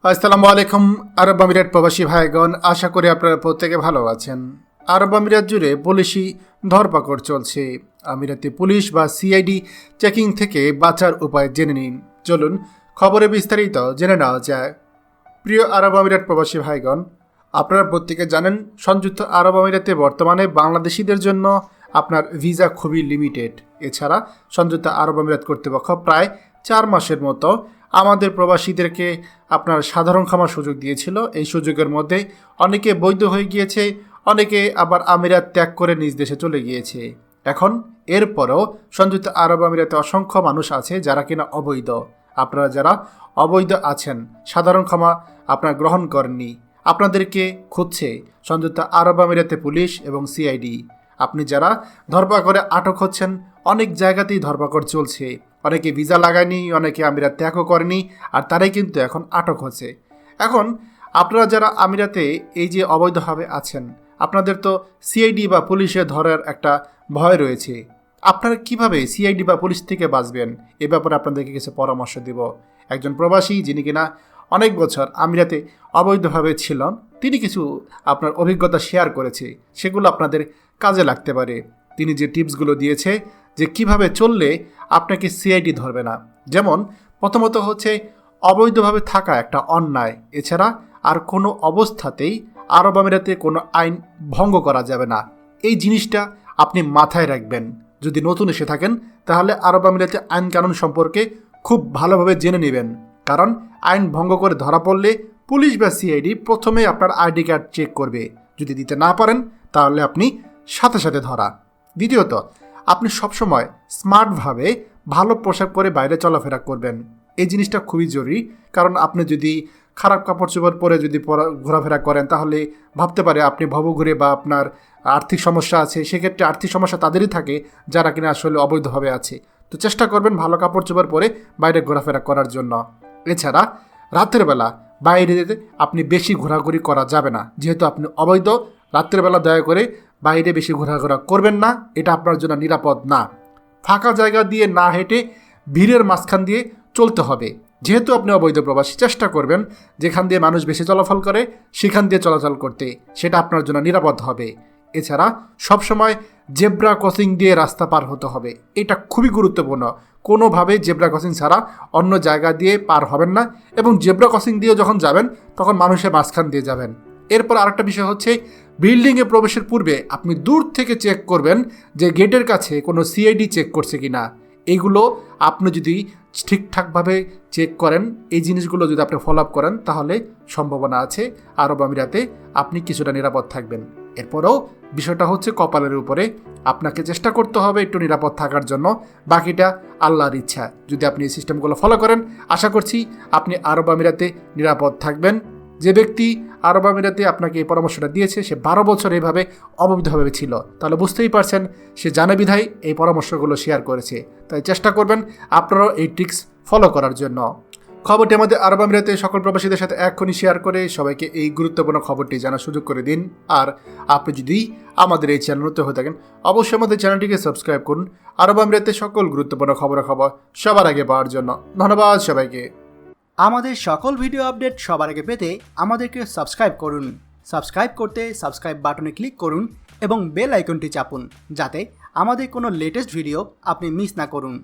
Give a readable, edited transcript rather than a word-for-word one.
আসসালামু আলাইকুম। আরব আমিরাত প্রবাসী ভাইগণ, আশা করি আপনারা প্রত্যেকে ভালো আছেন। আরব আমিরাত জুড়ে পুলিশি ধরপাকড় চলছে। আমিরাতে পুলিশ বা সিআইডি চেকিং থেকে বাঁচার উপায় জেনে নিন। চলুন খবরে বিস্তারিত জেনে নেওয়া যায়। প্রিয় আরব আমিরাত প্রবাসী ভাইগণ, আপনারা প্রত্যেকে জানেন সংযুক্ত আরব আমিরাতে বর্তমানে বাংলাদেশিদের জন্য আপনার ভিসা খুবই লিমিটেড। এছাড়া সংযুক্ত আরব আমিরাত কর্তৃপক্ষ প্রায় 4 মাসের মতো আমাদের প্রবাসীদেরকে আপনার সাধারণ ক্ষমার সুযোগ দিয়েছিল। এই সুযোগের মধ্যে অনেকে বৈধ হয়ে গিয়েছে, অনেকে আবার আমিরাত ত্যাগ করে নিজ দেশে চলে গিয়েছে। এখন এরপরও সংযুক্ত আরব আমিরাতে অসংখ্য মানুষ আছে যারা কিনা অবৈধ। আপনারা যারা অবৈধ আছেন, সাধারণ ক্ষমা আপনারা গ্রহণ করেননি, আপনাদেরকে খুঁজছে সংযুক্ত আরব আমিরাতে পুলিশ এবং সিআইডি। আপনি যারা ধরপাকড়ে আটক হচ্ছেন, অনেক জায়গাতেই ধরপাকড় চলছে। অনেকে ভিসা লাগায়নি, অনেকে আমিরাত ত্যাগও করেনি, আর তারাই কিন্তু এখন আটক হচ্ছে। এখন আপনারা যারা আমিরাতে এই যে অবৈধভাবে আছেন, আপনাদের তো সিআইডি বা পুলিশে ধরার একটা ভয় রয়েছে। আপনারা কিভাবে সিআইডি বা পুলিশ থেকে বাঁচবেন, এ ব্যাপারে আপনাদেরকে কিছু পরামর্শ দেব। একজন প্রবাসী যিনি কিনা অনেক বছর আমিরাতে অবৈধভাবে ছিলেন, তিনি কিছু আপনার অভিজ্ঞতা শেয়ার করেছে, সেগুলো আপনাদের কাজে লাগতে পারে। তিনি যে টিপসগুলো দিয়েছে যে কিভাবে চললে আপনাকে সিআইডি ধরবে না। যেমন প্রথমত হচ্ছে অবৈধভাবে থাকা একটা অন্যায়। এছাড়া আর কোনো অবস্থাতেই আরব আমিরাতে কোনো আইন ভঙ্গ করা যাবে না। এই জিনিসটা আপনি মাথায় রাখবেন। যদি নতুন এসে থাকেন তাহলে আরব আমিরাতে আইন কানুন সম্পর্কে খুব ভালোভাবে জেনে নেবেন। কারণ আইন ভঙ্গ করে ধরা পড়লে পুলিশ বা সিআইডি প্রথমে আপনার আইডি কার্ড চেক করবে। যদি দিতে না পারেন তাহলে আপনি সাথে সাথে ধরা। দ্বিতীয়ত, আপনি সবসময় স্মার্টভাবে ভালো পোশাক পরে বাইরে চলাফেরা করবেন। এই জিনিসটা খুবই জরুরি। কারণ আপনি যদি খারাপ কাপড় চোপড় পরে যদি ঘোরাফেরা করেন তাহলে ভাবতে পারে আপনি ভবঘুরে বা আপনার আর্থিক সমস্যা আছে। সেক্ষেত্রে আর্থিক সমস্যা তাদেরই থাকে যারা কিনা আসলে অবৈধভাবে আছে। তো চেষ্টা করবেন ভালো কাপড় চোপড় পরে বাইরে ঘোরাফেরা করার জন্য। এছাড়া রাতের বেলা বাইরে আপনি বেশি ঘোরাঘুরি করা যাবে না, যেহেতু আপনি অবৈধ। রাতের বেলা দয়া করে বাইরে বেশি ঘোরাঘোরা করবেন না, এটা আপনার জন্য নিরাপদ না। ফাঁকা জায়গা দিয়ে না হেঁটে ভিড়ের মাঝখান দিয়ে চলতে হবে। যেহেতু আপনি অবৈধ প্রবাসী, চেষ্টা করবেন যেখান দিয়ে মানুষ বেশি চলাচল করে সেখান দিয়ে চলাচল করতে, সেটা আপনার জন্য নিরাপদ হবে। এছাড়া সবসময় জেব্রা ক্রসিং দিয়ে রাস্তা পার হতে হবে, এটা খুবই গুরুত্বপূর্ণ। কোনোভাবে জেব্রা ক্রসিং ছাড়া অন্য জায়গা দিয়ে পার হবেন না, এবং জেব্রা ক্রসিং দিয়ে যখন যাবেন তখন মানুষের মাঝখান দিয়ে যাবেন। এরপর আরেকটা বিষয় হচ্ছে, বিল্ডিংয়ে প্রবেশের পূর্বে আপনি দূর থেকে চেক করবেন যে গেটের কাছে কোনো সিআইডি চেক করছে কি না। এইগুলো আপনি যদি ঠিকঠাকভাবে চেক করেন, এই জিনিসগুলো যদি আপনি ফলো আপ করেন, তাহলে সম্ভাবনা আছে আরব আমিরাতে আপনি কিছুটা নিরাপদ থাকবেন। এরপরেও বিষয়টা হচ্ছে কপালের উপরে, আপনাকে চেষ্টা করতে হবে একটু নিরাপদ থাকার জন্য। বাকিটা আল্লাহর ইচ্ছা। যদি আপনি এই সিস্টেমগুলো ফলো করেন, আশা করছি আপনি আরব আমিরাতে নিরাপদ থাকবেন। যে ব্যক্তি আরব আমিরাতে আপনাকে এই পরামর্শটা দিয়েছে সে 12 বছর এইভাবে অবৈধভাবে ছিল, তাহলে বুঝতেই পারছেন সে জানে বিধায় এই পরামর্শগুলো শেয়ার করেছে। তাই চেষ্টা করবেন আপনারাও এই ট্রিক্স ফলো করার জন্য। খবরটি আমাদের আরব আমিরাতে সকল প্রবাসীদের সাথে এক্ষুনি শেয়ার করে সবাইকে এই গুরুত্বপূর্ণ খবরটি জানার সুযোগ করে দিন। আর আপনি যদি আমাদের এই চ্যানেল নতুন হয়ে থাকেন, অবশ্যই আমাদের চ্যানেলটিকে সাবস্ক্রাইব করুন আরব আমিরাতে সকল গুরুত্বপূর্ণ খবর সবার আগে পাওয়ার জন্য। ধন্যবাদ সবাইকে। আমাদের সকল ভিডিও আপডেট সবার আগে পেতে আমাদেরকে সাবস্ক্রাইব করুন। সাবস্ক্রাইব করতে সাবস্ক্রাইব বাটনে ক্লিক করুন এবং বেল আইকনটি চাপুন, যাতে আমাদের কোনো লেটেস্ট ভিডিও আপনি মিস না করুন।